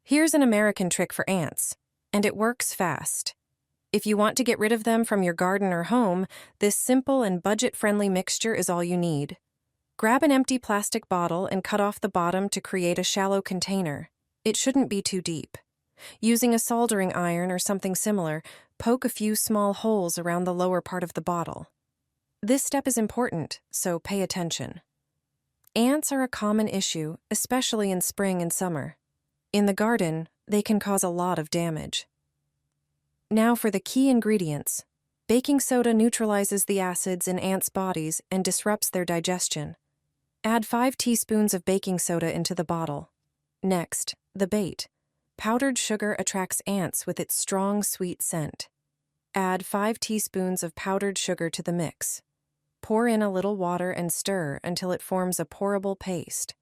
Here's an American trick for ants, and it works fast. If you want to get rid of them from your garden or home, this simple and budget-friendly mixture is all you need. Grab an empty plastic bottle and cut off the bottom to create a shallow container. It shouldn't be too deep. Using a soldering iron or something similar, poke a few small holes around the lower part of the bottle. This step is important, so pay attention. Ants are a common issue, especially in spring and summer. In the garden, they can cause a lot of damage. Now for the key ingredients. Baking soda neutralizes the acids in ants' bodies and disrupts their digestion. Add 5 teaspoons of baking soda into the bottle. Next, the bait. Powdered sugar attracts ants with its strong, sweet scent. Add 5 teaspoons of powdered sugar to the mix. Pour in a little water and stir until it forms a pourable paste.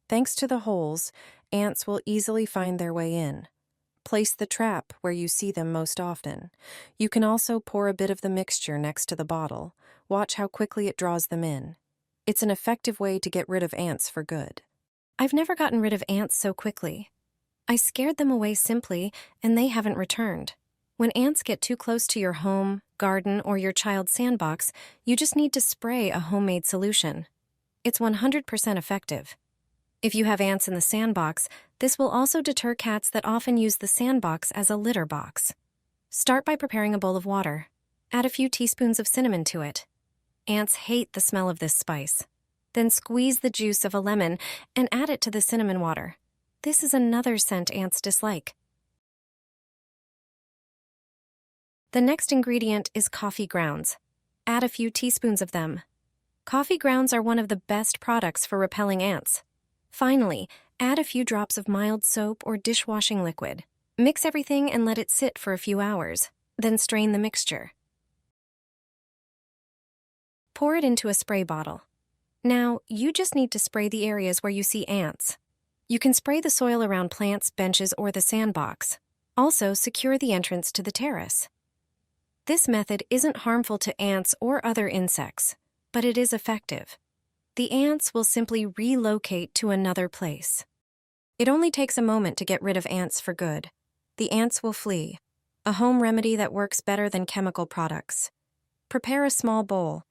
Thanks to the holes, ants will easily find their way in. Place the trap where you see them most often. You can also pour a bit of the mixture next to the bottle. Watch how quickly it draws them in. It's an effective way to get rid of ants for good. I've never gotten rid of ants so quickly. I scared them away simply, and they haven't returned. When ants get too close to your home, garden, or your child's sandbox, you just need to spray a homemade solution. It's 100% effective. If you have ants in the sandbox, this will also deter cats that often use the sandbox as a litter box. Start by preparing a bowl of water. Add a few teaspoons of cinnamon to it. Ants hate the smell of this spice. Then squeeze the juice of a lemon and add it to the cinnamon water. This is another scent ants dislike. The next ingredient is coffee grounds. Add a few teaspoons of them. Coffee grounds are one of the best products for repelling ants. Finally, add a few drops of mild soap or dishwashing liquid. Mix everything and let it sit for a few hours. Then strain the mixture. Pour it into a spray bottle. Now, you just need to spray the areas where you see ants. You can spray the soil around plants, benches, or the sandbox. Also, secure the entrance to the terrace. This method isn't harmful to ants or other insects, but it is effective. The ants will simply relocate to another place. It only takes a moment to get rid of ants for good. The ants will flee, a home remedy that works better than chemical products. Prepare a small bowl.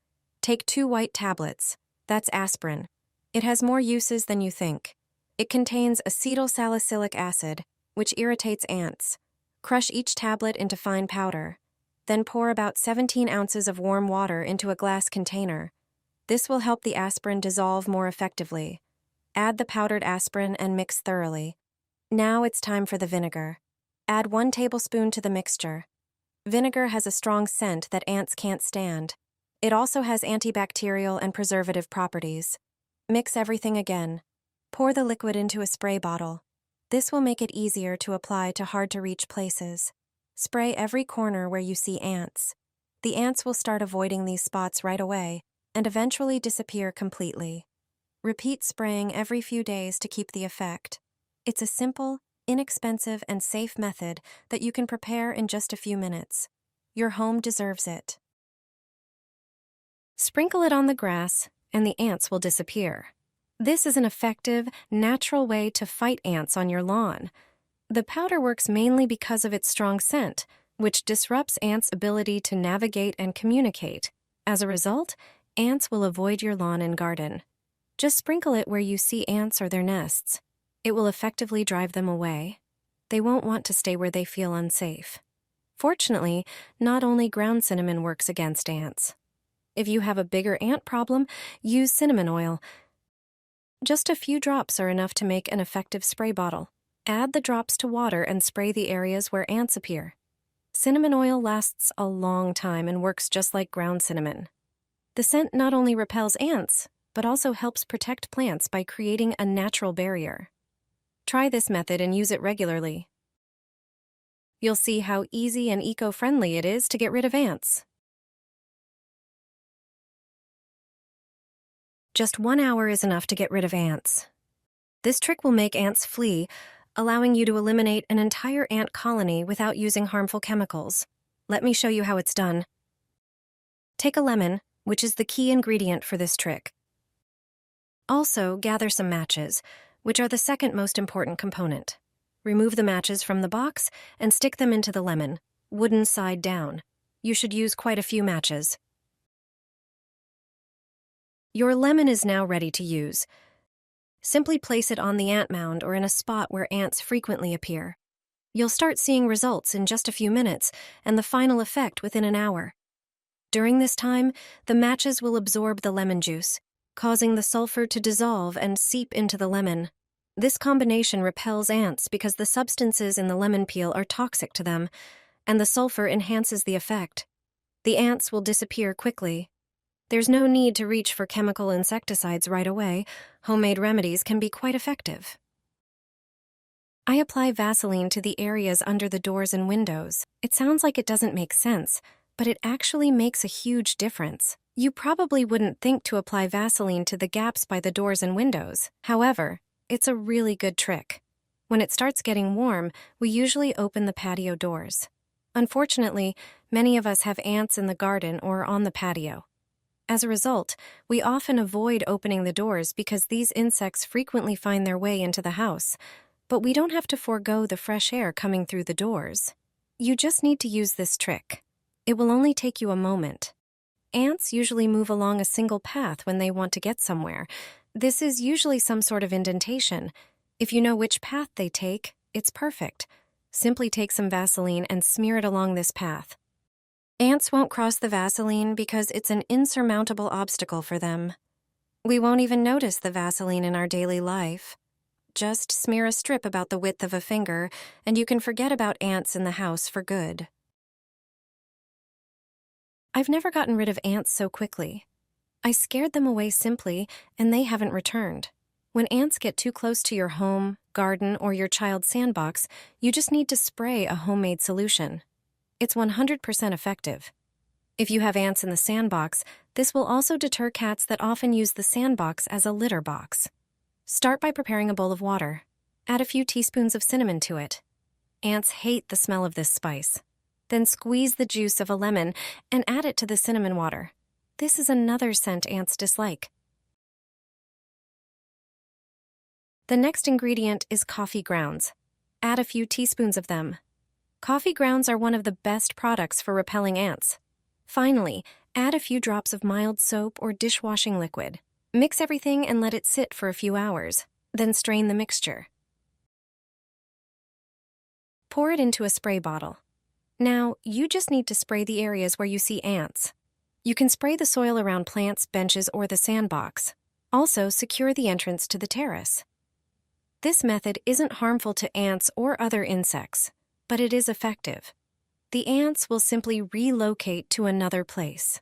Take 2 white tablets. That's aspirin. It has more uses than you think. It contains acetylsalicylic acid, which irritates ants. Crush each tablet into fine powder. Then pour about 17 ounces of warm water into a glass container. This will help the aspirin dissolve more effectively. Add the powdered aspirin and mix thoroughly. Now it's time for the vinegar. Add 1 tablespoon to the mixture. Vinegar has a strong scent that ants can't stand. It also has antibacterial and preservative properties. Mix everything again. Pour the liquid into a spray bottle. This will make it easier to apply to hard-to-reach places. Spray every corner where you see ants. The ants will start avoiding these spots right away and eventually disappear completely. Repeat spraying every few days to keep the effect. It's a simple, inexpensive, and safe method that you can prepare in just a few minutes. Your home deserves it. Sprinkle it on the grass, and the ants will disappear. This is an effective, natural way to fight ants on your lawn. The powder works mainly because of its strong scent, which disrupts ants' ability to navigate and communicate. As a result, ants will avoid your lawn and garden. Just sprinkle it where you see ants or their nests. It will effectively drive them away. They won't want to stay where they feel unsafe. Fortunately, not only ground cinnamon works against ants. If you have a bigger ant problem, use cinnamon oil. Just a few drops are enough to make an effective spray bottle. Add the drops to water and spray the areas where ants appear. Cinnamon oil lasts a long time and works just like ground cinnamon. The scent not only repels ants, but also helps protect plants by creating a natural barrier. Try this method and use it regularly. You'll see how easy and eco-friendly it is to get rid of ants. Just 1 hour is enough to get rid of ants. This trick will make ants flee, allowing you to eliminate an entire ant colony without using harmful chemicals. Let me show you how it's done. Take a lemon, which is the key ingredient for this trick. Also, gather some matches, which are the second most important component. Remove the matches from the box and stick them into the lemon, wooden side down. You should use quite a few matches. Your lemon is now ready to use. Simply place it on the ant mound or in a spot where ants frequently appear. You'll start seeing results in just a few minutes and the final effect within an hour. During this time, the matches will absorb the lemon juice, causing the sulfur to dissolve and seep into the lemon. This combination repels ants because the substances in the lemon peel are toxic to them, and the sulfur enhances the effect. The ants will disappear quickly. There's no need to reach for chemical insecticides right away. Homemade remedies can be quite effective. I apply Vaseline to the areas under the doors and windows. It sounds like it doesn't make sense, but it actually makes a huge difference. You probably wouldn't think to apply Vaseline to the gaps by the doors and windows. However, it's a really good trick. When it starts getting warm, we usually open the patio doors. Unfortunately, many of us have ants in the garden or on the patio. As a result, we often avoid opening the doors because these insects frequently find their way into the house. But we don't have to forego the fresh air coming through the doors. You just need to use this trick. It will only take you a moment. Ants usually move along a single path when they want to get somewhere. This is usually some sort of indentation. If you know which path they take, it's perfect. Simply take some Vaseline and smear it along this path. Ants won't cross the Vaseline because it's an insurmountable obstacle for them. We won't even notice the Vaseline in our daily life. Just smear a strip about the width of a finger, and you can forget about ants in the house for good. I've never gotten rid of ants so quickly. I scared them away simply, and they haven't returned. When ants get too close to your home, garden, or your child's sandbox, you just need to spray a homemade solution. It's 100% effective. If you have ants in the sandbox, this will also deter cats that often use the sandbox as a litter box. Start by preparing a bowl of water. Add a few teaspoons of cinnamon to it. Ants hate the smell of this spice. Then squeeze the juice of a lemon and add it to the cinnamon water. This is another scent ants dislike. The next ingredient is coffee grounds. Add a few teaspoons of them. Coffee grounds are one of the best products for repelling ants. Finally, add a few drops of mild soap or dishwashing liquid. Mix everything and let it sit for a few hours. Then strain the mixture. Pour it into a spray bottle. Now, you just need to spray the areas where you see ants. You can spray the soil around plants, benches, or the sandbox. Also, secure the entrance to the terrace. This method isn't harmful to ants or other insects, but it is effective. The ants will simply relocate to another place.